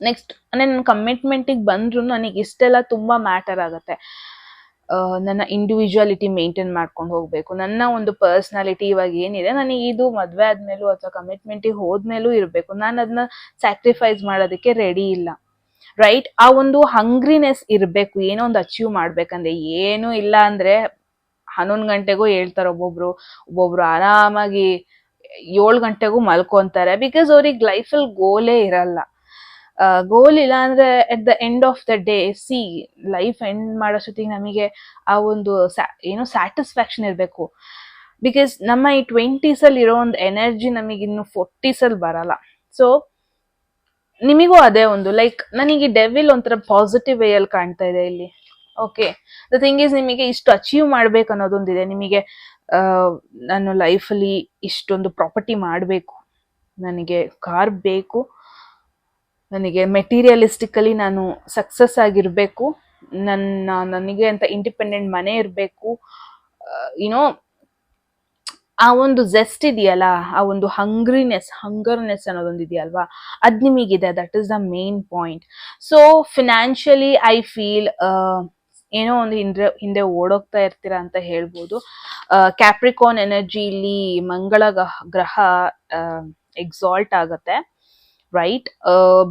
ನೆಕ್ಸ್ಟ್ ನನ್ನ ಕಮಿಟ್ಮೆಂಟಿಗೆ ಬಂದ್ರು ನನಗೆ ಇಷ್ಟೆಲ್ಲ ತುಂಬಾ ಮ್ಯಾಟರ್ ಆಗುತ್ತೆ. ನನ್ನ ಇಂಡಿವಿಜುವಾಲಿಟಿ ಮೇಂಟೈನ್ ಮಾಡ್ಕೊಂಡು ಹೋಗ್ಬೇಕು, ನನ್ನ ಒಂದು ಪರ್ಸ್ನಾಲಿಟಿ ಇವಾಗ ಏನಿದೆ ನನಗೆ ಇದು ಮದ್ವೆ ಆದ್ಮೇಲೂ ಅಥವಾ ಕಮಿಟ್ಮೆಂಟಿಗೆ ಹೋದ್ಮೇಲೂ ಇರಬೇಕು. ನಾನು ಅದನ್ನ ಸ್ಯಾಕ್ರಿಫೈಸ್ ಮಾಡೋದಕ್ಕೆ ರೆಡಿ ಇಲ್ಲ, ರೈಟ್? ಆ ಒಂದು ಹಂಗ್ರಿನೆಸ್ ಇರಬೇಕು ಏನೋ ಒಂದು ಅಚೀವ್ ಮಾಡ್ಬೇಕಂದ್ರೆ. ಏನೂ ಇಲ್ಲ ಅಂದ್ರೆ 11 ಗಂಟೆಗೂ ಹೇಳ್ತಾರೆ ಒಬ್ಬೊಬ್ರು ಆರಾಮಾಗಿ 7 ಗಂಟೆಗೂ ಮಲ್ಕೊಂತಾರೆ. ಬಿಕಾಸ್ ಅವ್ರಿಗೆ ಲೈಫಲ್ಲಿ ಗೋಲೇ ಇರಲ್ಲ. ಗೋಲ್ ಇಲ್ಲ ಅಂದ್ರೆ at the end of the day, life end ಮಾಡೋಷ್ಟೊತ್ತಿಗೆ ನಮಗೆ ಆ ಒಂದು ಸ್ಯಾಟಿಸ್ಫ್ಯಾಕ್ಷನ್ ಇರಬೇಕು. ಬಿಕಾಸ್ ನಮ್ಮ ಈ 20s ಅಲ್ಲಿ ಇರೋ ಒಂದು ಎನರ್ಜಿ ನಮಗೆ ಇನ್ನು 40s ಅಲ್ಲಿ ಬರಲ್ಲ. ಸೊ ನಿಮಗೂ ಅದೇ ಒಂದು ಲೈಕ್, ನನಗೆ ಡೆವಿಲ್ ಒಂಥರ ಪಾಸಿಟಿವ್ ವೇ ಅಲ್ಲಿ ಕಾಣ್ತಾ ಇದೆ ಇಲ್ಲಿ. ಓಕೆ, ದ ಥಿಂಗ್ ಈಸ್, ನಿಮಗೆ ಇಷ್ಟು ಅಚೀವ್ ಮಾಡ್ಬೇಕು ಅನ್ನೋದೊಂದಿದೆ. ನಿಮಗೆ ನಾನು ಲೈಫಲ್ಲಿ ಇಷ್ಟೊಂದು ಪ್ರಾಪರ್ಟಿ ಮಾಡಬೇಕು, ನನಗೆ ಕಾರ್ ಬೇಕು, ನನಗೆ ಮೆಟೀರಿಯಲಿಸ್ಟಿಕಲಿ ನಾನು ಸಕ್ಸಸ್ ಆಗಿರ್ಬೇಕು, ನನಗೆ ಅಂತ ಇಂಡಿಪೆಂಡೆಂಟ್ ಮನೆ ಇರಬೇಕು. ಆ ಒಂದು ಜೆಸ್ಟ್ ಇದೆಯಲ್ಲ, ಆ ಒಂದು ಹಂಗರ್ನೆಸ್ ಅನ್ನೋದೊಂದು ಇದೆಯಲ್ವಾ, ಅದ್ ನಿಮಗಿದೆ. That is the main point. So financially I feel ಏನೋ ಒಂದು ಹಿಂದೆ ಓಡೋಗ್ತಾ ಇರ್ತೀರಾ ಅಂತ ಹೇಳ್ಬೋದು. ಕ್ಯಾಪ್ರಿಕಾನ್ ಎನರ್ಜಿ ಇಲ್ಲಿ ಮಂಗಳ ಗ್ರಹ ಎಕ್ಸಾಲ್ಟ್ ಆಗತ್ತೆ, ರೈಟ್?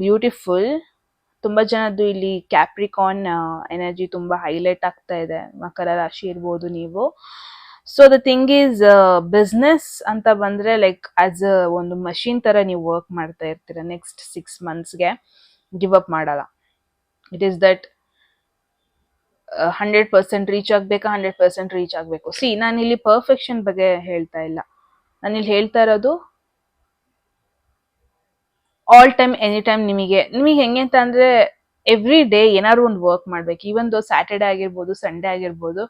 ಬ್ಯೂಟಿಫುಲ್. ತುಂಬಾ ಜನದ್ದು ಇಲ್ಲಿ ಕ್ಯಾಪ್ರಿಕಾನ್ ಎನರ್ಜಿ ತುಂಬಾ ಹೈಲೈಟ್ ಆಗ್ತಾ ಇದೆ. ಮಕರ ರಾಶಿ ಇರ್ಬೋದು ನೀವು. So the thing is business ಅಂತ ಬಂದ್ರೆ ಲೈಕ್ ಆಸ್ ಅ ಒಂದು ಮಷೀನ್ ತರ ನೀವು ವರ್ಕ್ ಮಾಡ್ತಾ ಇರ್ತೀರ ನೆಕ್ಸ್ಟ್ 6 ಮಂತ್ಸ್ಗೆ. ಗಿವ್ ಅಪ್ ಮಾಡಲ್ಲ. ಇಟ್ ಈಸ್ ದಟ್ 100% ರೀಚ್ ಆಗ್ಬೇಕಾ, 100% ರೀಚ್ ಆಗ್ಬೇಕು. ಸಿ, ನಾನಿಲ್ಲಿ ಪರ್ಫೆಕ್ಷನ್ ಬಗ್ಗೆ ಹೇಳ್ತಾ ಇಲ್ಲ, ನಾನಿಲ್ಲಿ ಹೇಳ್ತಾ ಇರೋದು ಆಲ್ ಟೈಮ್ ಎನಿ ಟೈಮ್. ನಿಮಗೆ ಹೆಂಗೆ ಅಂತ ಅಂದ್ರೆ ಎವ್ರಿ ಡೇ ಏನಾದ್ರು ಒಂದು ವರ್ಕ್ ಮಾಡ್ಬೇಕು. ಈವನ್ ದೋ ಸ್ಯಾಟರ್ಡೆ ಆಗಿರ್ಬೋದು, ಸಂಡೇ ಆಗಿರ್ಬೋದು,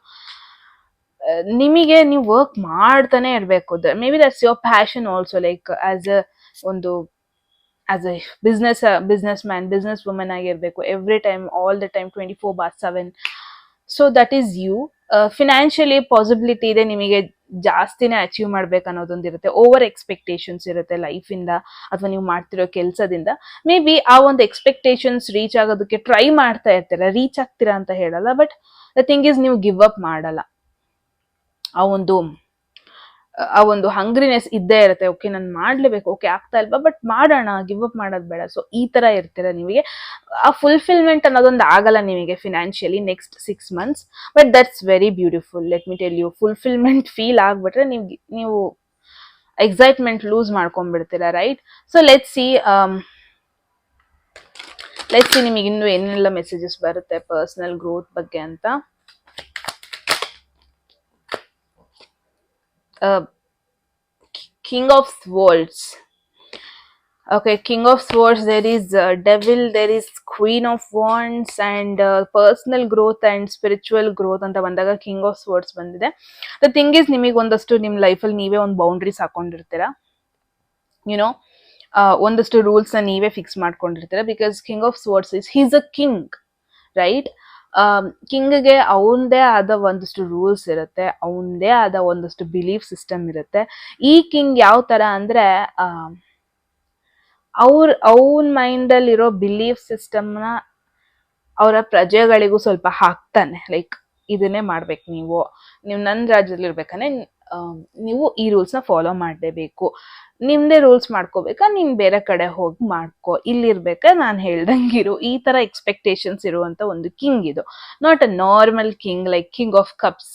ನಿಮಗೆ ನೀವು ವರ್ಕ್ ಮಾಡ್ತಾನೆ ಇರಬೇಕು. Maybe that's your passion also. Like as a ಒಂದು as a businessman, businesswoman ಆಗಿರ್ಬೇಕು every time, all the time, 24/7. So that is you. Financially possibility ಇದೆ, ನಿಮಗೆ ಜಾಸ್ತಿನೇ ಅಚೀವ್ ಮಾಡ್ಬೇಕು ಅನ್ನೋದೊಂದಿರುತ್ತೆ. ಓವರ್ ಎಕ್ಸ್ಪೆಕ್ಟೇಷನ್ಸ್ ಇರುತ್ತೆ ಲೈಫಿಂದ ಅಥವಾ ನೀವು ಮಾಡ್ತಿರೋ ಕೆಲಸದಿಂದ. ಮೇ ಬಿ ಆ ಒಂದು ಎಕ್ಸ್ಪೆಕ್ಟೇಷನ್ಸ್ ರೀಚ್ ಆಗೋದಕ್ಕೆ ಟ್ರೈ ಮಾಡ್ತಾ ಇರ್ತೀರ, ರೀಚ್ ಆಗ್ತೀರಾ ಅಂತ ಹೇಳಲ್ಲ. ಬಟ್ ದ ಥಿಂಗ್ ಇಸ್, ನೀವು ಗಿವ್ ಅಪ್ ಮಾಡಲ್ಲ. ಆ ಒಂದು ಹಂಗ್ರಿನೆಸ್ ಇದ್ದೇ ಇರುತ್ತೆ. ಓಕೆ, ನಾನು ಮಾಡ್ಲೇಬೇಕು, ಓಕೆ ಆಗ್ತಾ ಇಲ್ವಾ, ಬಟ್ ಮಾಡೋಣ, ಗಿವ್ ಅಪ್ ಮಾಡೋದು ಬೇಡ. ಸೊ ಈ ತರ ಇರ್ತೀರ. ನಿಮಗೆ ಆ ಫುಲ್ಫಿಲ್ಮೆಂಟ್ ಅನ್ನೋದೊಂದು ಆಗಲ್ಲ ನಿಮಗೆ financially next 6 months. But that's very beautiful. Let me tell you, fulfilment feel ಆಗ್ಬಿಟ್ರೆ ನೀವು ಎಕ್ಸೈಟ್ಮೆಂಟ್ ಲೂಸ್ ಮಾಡ್ಕೊಂಡ್ಬಿಡ್ತೀರಾ, ರೈಟ್? ಸೊ ಲೆಟ್ಸ್ ಸಿ ನಿಮಗೆ ಇನ್ನು ಏನೆಲ್ಲ ಮೆಸೇಜಸ್ ಬರುತ್ತೆ ಪರ್ಸನಲ್ ಗ್ರೋತ್ ಬಗ್ಗೆ ಅಂತ. King of Swords. Okay, King of Swords, there is Devil, there is Queen of Wands, and personal growth and spiritual growth ಅಂತ ಬಂದಾಗ King of Swords ಬಂದಿದೆ. The thing is, ನಿಮಗೆ ಒಂದಷ್ಟು ನಿಮ್ಮ ಲೈಫಲ್ಲಿ ನೀವೇ ಒಂದು ಬೌಂಡ್ರೀಸ್ ಹಾಕೊಂಡಿರ್ತೀರಾ, ಯುನೋ, ಒಂದಷ್ಟು ರೂಲ್ಸ್ನ ನೀವೇ ಫಿಕ್ಸ್ ಮಾಡ್ಕೊಂಡಿರ್ತೀರಾ. Because King of Swords he's a king, ರೈಟ್? ಕಿಂಗ್ಗೆ ಅವನದೇ ಆದ ಒಂದಷ್ಟು ರೂಲ್ಸ್ ಇರುತ್ತೆ, ಅವನದೇ ಆದ ಒಂದಷ್ಟು ಬಿಲೀಫ್ ಸಿಸ್ಟಮ್ ಇರುತ್ತೆ. ಈ ಕಿಂಗ್ ಯಾವ ತರ ಅಂದ್ರೆ ಅವನ ಮೈಂಡಲ್ಲಿರೋ ಬಿಲೀಫ್ ಸಿಸ್ಟಮ್ನ ಅವರ ಪ್ರಜೆಗಳಿಗೂ ಸ್ವಲ್ಪ ಹಾಕ್ತಾನೆ. ಲೈಕ್, ಇದನ್ನೇ ಮಾಡ್ಬೇಕು, ನೀವು ನನ್ನ ರಾಜ್ಯದಲ್ಲಿ ಇರ್ಬೇಕಂದ್ರೆ ನೀವು ಈ ರೂಲ್ಸ್ನ ಫಾಲೋ ಮಾಡಲೇಬೇಕು. ನಿಮ್ದೇ ರೂಲ್ಸ್ ಮಾಡ್ಕೋಬೇಕಾ, ನೀನ್ ಬೇರೆ ಕಡೆ ಹೋಗಿ ಮಾಡ್ಕೋ, ಇಲ್ಲಿರ್ಬೇಕಾ ನಾನು ಹೇಳ್ದಂಗಿರು. ಈ ತರ ಎಕ್ಸ್ಪೆಕ್ಟೇಷನ್ಸ್ ಇರುವಂತ ಒಂದು ಕಿಂಗ್ ಇದು. Not a normal king like king of cups,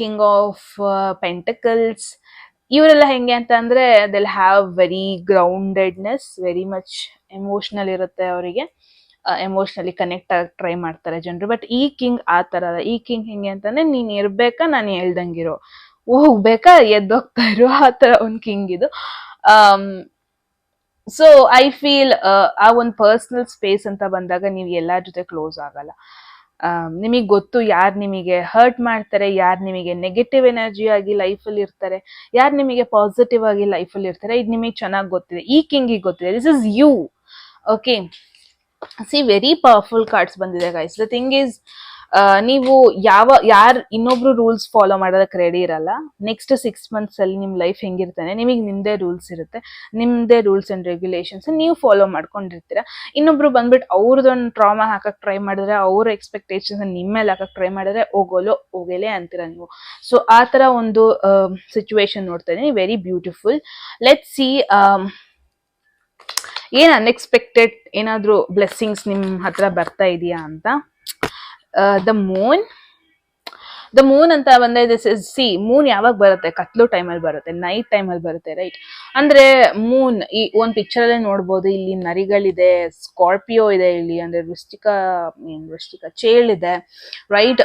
king of pentacles. ಇವರೆಲ್ಲ ಹೆಂಗೆ ಅಂತ ಅಂದ್ರೆ they'll have very groundedness, very much emotional ಇರುತ್ತೆ ಅವರಿಗೆ, ಎಮೋಷನಲಿ ಕನೆಕ್ಟ್ ಆಗಿ ಟ್ರೈ ಮಾಡ್ತಾರೆ ಜನರು. ಬಟ್ ಈ ಕಿಂಗ್ ಆ ತರ ಅಲ್ಲ. ಈ ಕಿಂಗ್ ಹೆಂಗೆ ಅಂತಂದ್ರೆ ನೀನ್ ಇರ್ಬೇಕಾ, ನಾನು ಹೇಳ್ದಂಗಿರೋ, ಹೋಗ್ಬೇಕಾ ಎದ್ದೋಗ್ತಾ ಇರೋ, ಆ ತರ ಒಂದು ಕಿಂಗ್ ಇದು. ಸೊ ಐ ಫೀಲ್ ಆ ಒಂದು ಪರ್ಸನಲ್ ಸ್ಪೇಸ್ ಅಂತ ಬಂದಾಗ ನೀವು ಎಲ್ಲಾರ ಜೊತೆ ಕ್ಲೋಸ್ ಆಗಲ್ಲ. ನಿಮಗೆ ಗೊತ್ತು ಯಾರು ನಿಮಗೆ ಹರ್ಟ್ ಮಾಡ್ತಾರೆ, ಯಾರು ನಿಮಗೆ ನೆಗೆಟಿವ್ ಎನರ್ಜಿ ಆಗಿ ಲೈಫಲ್ಲಿ ಇರ್ತಾರೆ, ಯಾರು ನಿಮಗೆ ಪಾಸಿಟಿವ್ ಆಗಿ ಲೈಫಲ್ಲಿ ಇರ್ತಾರೆ, ಇದು ನಿಮಗೆ ಚೆನ್ನಾಗಿ ಗೊತ್ತಿದೆ. ಈ ಕಿಂಗಿಗೆ ಗೊತ್ತಿದೆ. This is you. Okay, see, very powerful cards ಬಂದಿದೆ ಗೈಸ್. ದ ಥಿಂಗ್ ಈಸ್, ನೀವು ಯಾರು ಇನ್ನೊಬ್ರು ರೂಲ್ಸ್ ಫಾಲೋ ಮಾಡೋದಕ್ಕೆ ರೆಡಿ ಇರಲ್ಲ. ನೆಕ್ಸ್ಟ್ 6 ಮಂತ್ಸ್ ಅಲ್ಲಿ ನಿಮ್ ಲೈಫ್ ಹೆಂಗಿರ್ತಾನೆ, ನಿಮಗೆ ನಿಮ್ದೇ ರೂಲ್ಸ್ ಇರುತ್ತೆ, ನಿಮ್ದೇ ರೂಲ್ಸ್ ಅಂಡ್ ರೆಗ್ಯುಲೇಷನ್ಸ್ ನೀವು ಫಾಲೋ ಮಾಡ್ಕೊಂಡಿರ್ತೀರಾ. ಇನ್ನೊಬ್ರು ಬಂದ್ಬಿಟ್ಟು ಅವ್ರದೊಂದು ಟ್ರಾಮಾ ಹಾಕಕ್ ಟ್ರೈ ಮಾಡಿದ್ರೆ, ಅವ್ರ ಎಕ್ಸ್ಪೆಕ್ಟೇಷನ್ಸ್ ನಿಮ್ಮ ಮೇಲೆ ಹಾಕಕ್ ಟ್ರೈ ಮಾಡಿದ್ರೆ ಹೋಗಲೇ ಅಂತೀರಾ ನೀವು. ಸೊ ಆ ತರ ಒಂದು ಸಿಚುವೇಶನ್ ನೋಡ್ತಾ ಇದೀನಿ. Very beautiful. ಲೆಟ್ ಸಿ ಏನ್ ಅನ್ಎಕ್ಸ್ಪೆಕ್ಟೆಡ್ ಏನಾದ್ರು ಬ್ಲೆಸ್ಸಿಂಗ್ಸ್ ನಿಮ್ ಹತ್ರ ಬರ್ತಾ ಇದೆಯಾ ಅಂತ. ದ ಮೂನ್ ಅಂತ ಬಂದ್ರೆ, ಮೂನ್ ಯಾವಾಗ ಬರುತ್ತೆ? ಕತ್ಲು ಟೈಮಲ್ಲಿ ಬರುತ್ತೆ, ನೈಟ್ ಟೈಮಲ್ಲಿ ಬರುತ್ತೆ, ರೈಟ್? ಅಂದ್ರೆ ಮೂನ್ ಈ ಒಂದ್ ಪಿಕ್ಚರ್ ಅಲ್ಲೇ ನೋಡ್ಬೋದು. ಇಲ್ಲಿ ನರಿಗಳಿದೆ, ಸ್ಕಾರ್ಪಿಯೋ ಇದೆ ಇಲ್ಲಿ, ಅಂದ್ರೆ ವೃಶ್ಚಿಕ ಚೇಳಿದೆ, ರೈಟ್?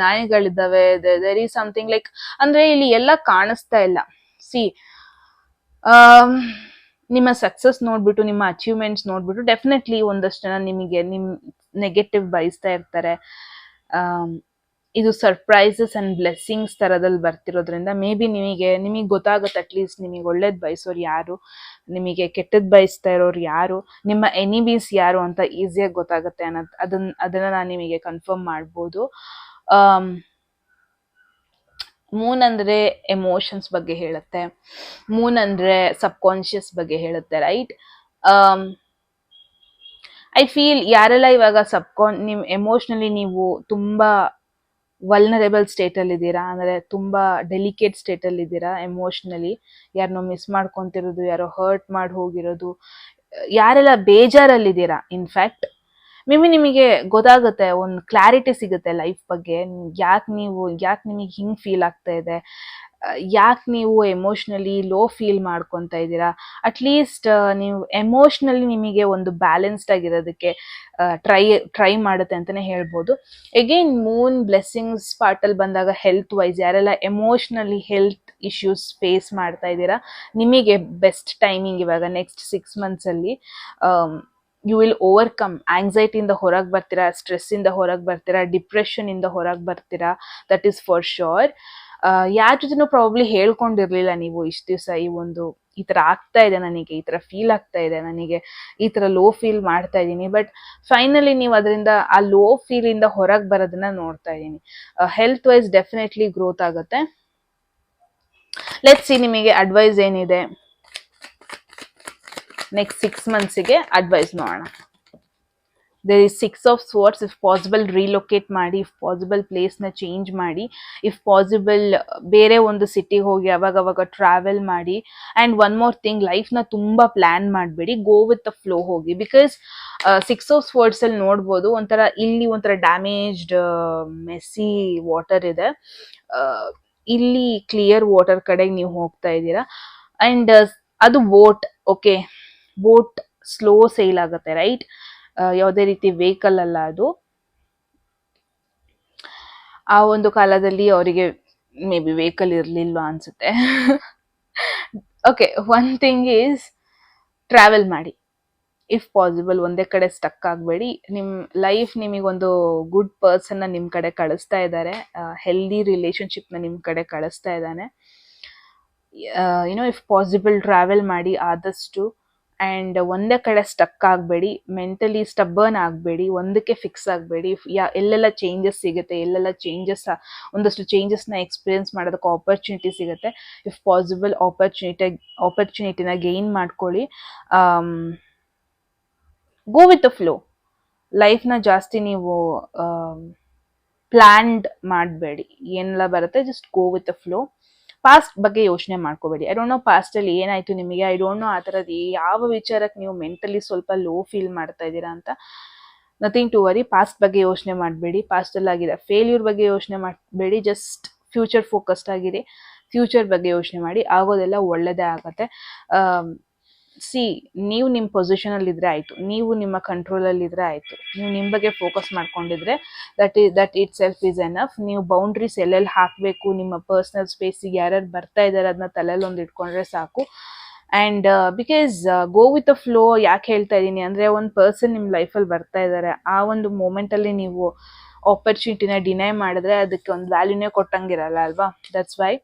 ನಾಯಿಗಳಿದ್ದಾವೆ, ದೇರ್ ಈಸ್ ಸಮಥಿಂಗ್ ಲೈಕ್, ಅಂದ್ರೆ ಇಲ್ಲಿ ಎಲ್ಲ ಕಾಣಿಸ್ತಾ ಇಲ್ಲ. ಸಿ, ನಿಮ್ಮ ಸಕ್ಸಸ್ ನೋಡ್ಬಿಟ್ಟು, ನಿಮ್ಮ ಅಚೀವ್ಮೆಂಟ್ಸ್ ನೋಡ್ಬಿಟ್ಟು ಡೆಫಿನೆಟ್ಲಿ ಒಂದಷ್ಟು ಜನ ನಿಮಗೆ ನೆಗೆಟಿವ್ ಬಯಸ್ತಾ ಇರ್ತಾರೆ. ಇದು ಸರ್ಪ್ರೈಸಸ್ ಅಂಡ್ ಬ್ಲೆಸ್ಸಿಂಗ್ಸ್ ತರದಲ್ಲಿ ಬರ್ತಿರೋದ್ರಿಂದ ಮೇ ಬಿ ನಿಮಗೆ ಗೊತ್ತಾಗುತ್ತೆ, ಅಟ್ಲೀಸ್ಟ್ ನಿಮಗೆ ಒಳ್ಳೇದ್ ಬಯಸೋರು ಯಾರು, ನಿಮಗೆ ಕೆಟ್ಟದ್ ಬಯಸ್ತಾ ಇರೋರು ಯಾರು, ನಿಮ್ಮ ಎನಿಮೀಸ್ ಯಾರು ಅಂತ ಈಸಿಯಾಗಿ ಗೊತ್ತಾಗುತ್ತೆ ಅದನ್ನ ನಾನು ನಿಮಗೆ ಕನ್ಫರ್ಮ್ ಮಾಡ್ಬೋದು. ಮೂನ್ ಅಂದ್ರೆ ಎಮೋಷನ್ಸ್ ಬಗ್ಗೆ ಹೇಳುತ್ತೆ, ಮೂನ್ ಅಂದ್ರೆ ಸಬ್ ಕಾನ್ಶಿಯಸ್ ಬಗ್ಗೆ ಹೇಳುತ್ತೆ, ರೈಟ್? ಐ ಫೀಲ್ ಯಾರೆಲ್ಲ ಇವಾಗ ನಿಮ್ ಎಮೋಷನಲಿ ನೀವು ತುಂಬಾ ವಲ್ನರೇಬಲ್ ಸ್ಟೇಟ್ ಅಲ್ಲಿ ಇದ್ದೀರಾ, ಅಂದ್ರೆ ತುಂಬಾ ಡೆಲಿಕೇಟ್ ಸ್ಟೇಟ್ ಅಲ್ಲಿ ಇದ್ದೀರಾ ಎಮೋಷನಲಿ, ಯಾರನ್ನೋ ಮಿಸ್ ಮಾಡ್ಕೊಂತಿರೋದು, ಯಾರೋ ಹರ್ಟ್ ಮಾಡಿ ಹೋಗಿರೋದು, ಯಾರೆಲ್ಲ ಬೇಜಾರಲ್ಲಿದ್ದೀರಾ, ಇನ್ಫ್ಯಾಕ್ಟ್ ಮೇ ಬಿ ನಿಮಗೆ ಗೊತ್ತಾಗುತ್ತೆ, ಒಂದು ಕ್ಲಾರಿಟಿ ಸಿಗುತ್ತೆ ಲೈಫ್ ಬಗ್ಗೆ. ಯಾಕೆ ನಿಮಗೆ ಹಿಂಗೆ ಫೀಲ್ ಆಗ್ತಾ ಇದೆ, ಯಾಕೆ ನೀವು ಎಮೋಷ್ನಲಿ ಲೋ ಫೀಲ್ ಮಾಡ್ಕೊತಾ ಇದ್ದೀರಾ. ಅಟ್ಲೀಸ್ಟ್ ನೀವು ಎಮೋಷ್ನಲಿ ನಿಮಗೆ ಒಂದು ಬ್ಯಾಲೆನ್ಸ್ಡ್ ಆಗಿರೋದಕ್ಕೆ ಟ್ರೈ ಮಾಡುತ್ತೆ ಅಂತಲೇ ಹೇಳ್ಬೋದು. ಎಗೈನ್ ಮೂನ್ ಬ್ಲೆಸ್ಸಿಂಗ್ಸ್ ಪಾರ್ಟಲ್ಲಿ ಬಂದಾಗ ಹೆಲ್ತ್ ವೈಸ್ ಯಾರೆಲ್ಲ ಎಮೋಷ್ನಲಿ ಹೆಲ್ತ್ ಇಶ್ಯೂಸ್ ಫೇಸ್ ಮಾಡ್ತಾ ಇದ್ದೀರಾ, ನಿಮಗೆ ಬೆಸ್ಟ್ ಟೈಮಿಂಗ್ ಇವಾಗ ನೆಕ್ಸ್ಟ್ 6 monthsಲ್ಲಿ. You will overcome. ಆಂಗ್ಸೈಟಿಯಿಂದ ಹೊರಗೆ ಬರ್ತೀರಾ, ಸ್ಟ್ರೆಸ್ಸಿಂದ ಹೊರಗೆ ಬರ್ತೀರಾ, ಡಿಪ್ರೆಷನಿಂದ ಹೊರಗೆ ಬರ್ತೀರಾ, ದಟ್ ಈಸ್ ಫಾರ್ ಶೋರ್. ಯಾರ ಜೊತೆನೂ ಪ್ರಾಬಬ್ಲಿ ಹೇಳ್ಕೊಂಡಿರ್ಲಿಲ್ಲ ನೀವು ಇಷ್ಟು ದಿವಸ ಈ ಥರ ಆಗ್ತಾ ಇದೆ ನನಗೆ, ಈ ಥರ ಫೀಲ್ ಆಗ್ತಾ ಇದೆ ನನಗೆ, ಈ ಥರ ಲೋ ಫೀಲ್ ಮಾಡ್ತಾ ಇದ್ದೀನಿ. ಬಟ್ ಫೈನಲಿ ನೀವು ಅದರಿಂದ ಆ ಲೋ ಫೀಲಿಂದ ಹೊರಗೆ ಬರೋದನ್ನ ನೋಡ್ತಾ ಇದ್ದೀನಿ. ಹೆಲ್ತ್ ವೈಸ್ ಡೆಫಿನೆಟ್ಲಿ ಗ್ರೋತ್ ಆಗುತ್ತೆ. ಲೆಟ್ಸ್ ಸಿ ನಿಮಗೆ ಅಡ್ವೈಸ್ ಏನಿದೆ ನೆಕ್ಸ್ಟ್ 6 monthsಗೆ ಅಡ್ವೈಸ್ ನೋಡೋಣ. There is 6 of Swords. If possible relocate ಮಾಡಿ, ಇಫ್ ಪಾಸಿಬಲ್ ಪ್ಲೇಸ್ನ ಚೇಂಜ್ ಮಾಡಿ, ಇಫ್ ಪಾಸಿಬಲ್ ಬೇರೆ ಒಂದು ಸಿಟಿಗೆ ಹೋಗಿ ಅವಾಗವಾಗ ಟ್ರಾವೆಲ್ ಮಾಡಿ. ಆ್ಯಂಡ್ ಒನ್ ಮೋರ್ ಥಿಂಗ್, ಲೈಫ್ನ ತುಂಬ ಪ್ಲ್ಯಾನ್ ಮಾಡಬೇಡಿ, ಗೋ ವಿತ್ ದ ಫ್ಲೋ ಹೋಗಿ. ಬಿಕಾಸ್ 6 of Swords ಅಲ್ಲಿ ನೋಡ್ಬೋದು, ಇಲ್ಲಿ ಒಂಥರ ಡ್ಯಾಮೇಜ್ಡ್ ಮೆಸ್ಸಿ ವಾಟರ್ ಇದೆ, ಇಲ್ಲಿ ಕ್ಲಿಯರ್ ವಾಟರ್ ಕಡೆಗೆ ನೀವು ಹೋಗ್ತಾ ಇದ್ದೀರಾ. ಆ್ಯಂಡ್ ಅದು boat, okay, boat slow sale ಆಗುತ್ತೆ, ರೈಟ್? ಯಾವುದೇ ರೀತಿ ವೆಹಿಕಲ್ ಅಲ್ಲ ಅದು. ಆ ಒಂದು ಕಾಲದಲ್ಲಿ ಅವರಿಗೆ ಮೇ ಬಿ ವೆಹಿಕಲ್ ಇರಲಿಲ್ಲ ಅನ್ಸುತ್ತೆ. Okay, one thing is travel ಮಾಡಿ ಇಫ್ ಪಾಸಿಬಲ್. ಒಂದೇ ಕಡೆ ಸ್ಟಕ್ ಆಗಬೇಡಿ. ನಿಮ್ಮ ಲೈಫ್ ನಿಮಗೊಂದು ಗುಡ್ ಪರ್ಸನ್ನ ನಿಮ್ಮ ಕಡೆ ಕಳಿಸ್ತಾ ಇದ್ದಾರೆ, ಹೆಲ್ದಿ ರಿಲೇಶನ್ಶಿಪ್ನ ನಿಮ್ಮ ಕಡೆ ಕಳಿಸ್ತಾ ಇದ್ದಾನೆ. ಇಫ್ ಪಾಸಿಬಲ್ ಟ್ರಾವೆಲ್ ಮಾಡಿ ಆದಷ್ಟು. ಆ್ಯಂಡ್ ಒಂದೇ ಕಡೆ ಸ್ಟಕ್ ಆಗಬೇಡಿ, ಮೆಂಟಲಿ ಸ್ಟಬ್ಬರ್ನ್ ಆಗಬೇಡಿ, ಒಂದಕ್ಕೆ ಫಿಕ್ಸ್ ಆಗಬೇಡಿ. ಎಲ್ಲೆಲ್ಲ ಚೇಂಜಸ್ ಸಿಗುತ್ತೆ, ಒಂದಷ್ಟು ಚೇಂಜಸ್ನ ಎಕ್ಸ್ಪೀರಿಯನ್ಸ್ ಮಾಡೋದಕ್ಕೆ ಆಪರ್ಚುನಿಟಿ ಸಿಗುತ್ತೆ. ಇಫ್ ಪಾಸಿಬಲ್ ಆಪರ್ಚುನಿಟಿನ ಗೇನ್ ಮಾಡ್ಕೊಳ್ಳಿ. Go with the flow. ಲೈಫ್ನ ಜಾಸ್ತಿ ನೀವು ಪ್ಲ್ಯಾನ್ಡ್ ಮಾಡಬೇಡಿ, ಏನೆಲ್ಲ ಬರುತ್ತೆ just go with the flow. Past ಬಗ್ಗೆ ಯೋಚನೆ ಮಾಡ್ಕೋಬೇಡಿ. ಐ ಡೋಂಟ್ ನೋ ಪಾಸ್ಟಲ್ಲಿ ಏನಾಯಿತು ನಿಮಗೆ, ಐ ಡೋಂಟ್ ನೋ ಆ ಥರದ್ದು ಯಾವ ವಿಚಾರಕ್ಕೆ ನೀವು ಮೆಂಟಲಿ ಸ್ವಲ್ಪ ಲೋ ಫೀಲ್ ಮಾಡ್ತಾ ಇದ್ದೀರಾ ಅಂತ. Nothing to worry. ಪಾಸ್ಟ್ ಬಗ್ಗೆ ಯೋಚನೆ ಮಾಡಬೇಡಿ, ಪಾಸ್ಟಲ್ಲಿ ಆಗಿದೆ ಫೇಲ್ಯೂರ್ ಬಗ್ಗೆ ಯೋಚನೆ ಮಾಡಬೇಡಿ. ಜಸ್ಟ್ ಫ್ಯೂಚರ್ ಫೋಕಸ್ಡ್ ಆಗಿರಿ, ಫ್ಯೂಚರ್ ಬಗ್ಗೆ ಯೋಚನೆ ಮಾಡಿ, ಆಗೋದೆಲ್ಲ ಒಳ್ಳೆಯದೇ ಆಗುತ್ತೆ. ನೀವು ನಿಮ್ಮ ಪೊಸಿಷನಲ್ಲಿದ್ದರೆ ಆಯಿತು, ನೀವು ನಿಮ್ಮ ಕಂಟ್ರೋಲಲ್ಲಿದ್ದರೆ ಆಯಿತು, ನೀವು ನಿಮ್ಮ ಬಗ್ಗೆ ಫೋಕಸ್ ಮಾಡ್ಕೊಂಡಿದ್ರೆ that itself is enough. ನೀವು ಬೌಂಡ್ರೀಸ್ ಎಲ್ಲೆಲ್ಲಿ ಹಾಕಬೇಕು, ನಿಮ್ಮ ಪರ್ಸ್ನಲ್ ಸ್ಪೇಸಿಗೆ ಯಾರ್ಯಾರು ಬರ್ತಾ ಇದ್ದಾರೆ ಅದನ್ನ ತಲೆಯಲ್ಲಿ ಒಂದು ಇಟ್ಕೊಂಡ್ರೆ ಸಾಕು. And because go with the flow ಯಾಕೆ ಹೇಳ್ತಾ ಇದ್ದೀನಿ ಅಂದರೆ, ಒಂದು ಪರ್ಸನ್ ನಿಮ್ಮ ಲೈಫಲ್ಲಿ ಬರ್ತಾ ಇದ್ದಾರೆ, ಆ ಒಂದು ಮೂಮೆಂಟಲ್ಲಿ ನೀವು ಆಪರ್ಚುನಿಟಿನ ಡಿನೈ ಮಾಡಿದ್ರೆ ಅದಕ್ಕೆ ಒಂದು ವ್ಯಾಲ್ಯೂನೇ ಕೊಟ್ಟಂಗಿರಲ್ಲ ಅಲ್ವಾ? That's why.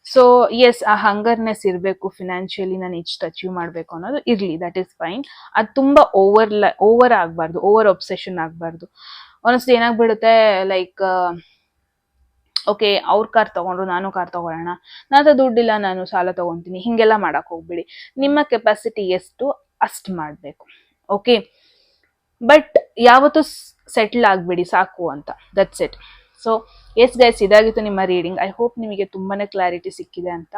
ಸೊ ಎಸ್, ಆ ಹಂಗರ್ನೆಸ್ ಇರಬೇಕು. ಫಿನಾನ್ಷಿಯಲಿ ನಾನು ಇಷ್ಟು ಅಚೀವ್ ಮಾಡಬೇಕು ಅನ್ನೋದು ಇರಲಿ, ದಟ್ ಈಸ್ ಫೈನ್. ಅದು ತುಂಬ ಓವರ್ ಆಗಬಾರ್ದು, ಓವರ್ ಒಬ್ಸೆಷನ್ ಆಗಬಾರ್ದು. ಒಂದೊಂದ್ಸತಿ ಏನಾಗ್ಬಿಡುತ್ತೆ, ಲೈಕ್ ಓಕೆ ಅವ್ರ ಕಾರ್ ತೊಗೊಂಡ್ರು ನಾನು ಕಾರ್ ತೊಗೊಳ್ಳೋಣ, ನನ್ನ ದುಡ್ಡಿಲ್ಲ ನಾನು ಸಾಲ ತೊಗೊತೀನಿ, ಹೀಗೆಲ್ಲ ಮಾಡೋಕ್ಕೆ ಹೋಗ್ಬಿಡಿ. ನಿಮ್ಮ ಕೆಪಾಸಿಟಿ ಎಷ್ಟು ಅಷ್ಟು ಮಾಡಬೇಕು, ಓಕೆ? ಬಟ್ ಯಾವತ್ತೂ ಸೆಟ್ಲ್ ಆಗಬೇಡಿ ಸಾಕು ಅಂತ, that's it. So yes guys, ಇದಾಗಿತ್ತು ನಿಮ್ಮ ರೀಡಿಂಗ್. ಐ ಹೋಪ್ ನಿಮಗೆ ತುಂಬಾ ಕ್ಲಾರಿಟಿ ಸಿಕ್ಕಿದೆ ಅಂತ.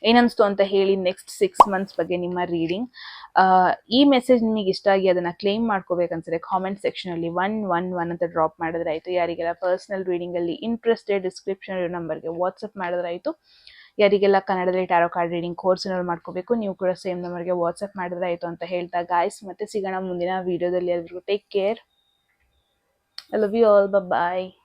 ಏನನ್ನಿಸ್ತು ಅಂತ ಹೇಳಿ ನೆಕ್ಸ್ಟ್ 6 months ಬಗ್ಗೆ ನಿಮ್ಮ ರೀಡಿಂಗ್. ಈ ಮೆಸೇಜ್ ನಿಮಗೆ ಇಷ್ಟ ಆಗಿ ಅದನ್ನು ಕ್ಲೇಮ್ ಮಾಡ್ಕೋಬೇಕನ್ಸಿದ್ರೆ ಕಾಮೆಂಟ್ ಸೆಕ್ಷನಲ್ಲಿ 111 ಅಂತ ಡ್ರಾಪ್ ಮಾಡಿದ್ರೆ ಆಯಿತು. ಯಾರಿಗೆಲ್ಲ ಪರ್ಸ್ನಲ್ ರೀಡಿಂಗಲ್ಲಿ ಇಂಟ್ರೆಸ್ಟೆಡ್, ಡಿಸ್ಕ್ರಿಪ್ಷನ್ ನಂಬರ್ಗೆ ವಾಟ್ಸಪ್ ಮಾಡಿದ್ರೆ ಆಯಿತು. ಯಾರಿಗೆಲ್ಲ ಕನ್ನಡದಲ್ಲಿ ಟ್ಯಾರೋ ಕಾರ್ಡ್ ರೀಡಿಂಗ್ ಕೋರ್ಸ್ ಏನಾದ್ರು ಮಾಡ್ಕೋಬೇಕು, ನೀವು ಕೂಡ ಸೇಮ್ ನಂಬರ್ಗೆ ವಾಟ್ಸಪ್ ಮಾಡಿದ್ರೆ ಆಯಿತು ಅಂತ ಹೇಳ್ತಾ ಗಾಯ್ಸ್, ಮತ್ತೆ ಸಿಗೋಣ ಮುಂದಿನ ವೀಡಿಯೋದಲ್ಲಿ. ಎಲ್ರಿಗೂ take care. I love you all. Bye bye.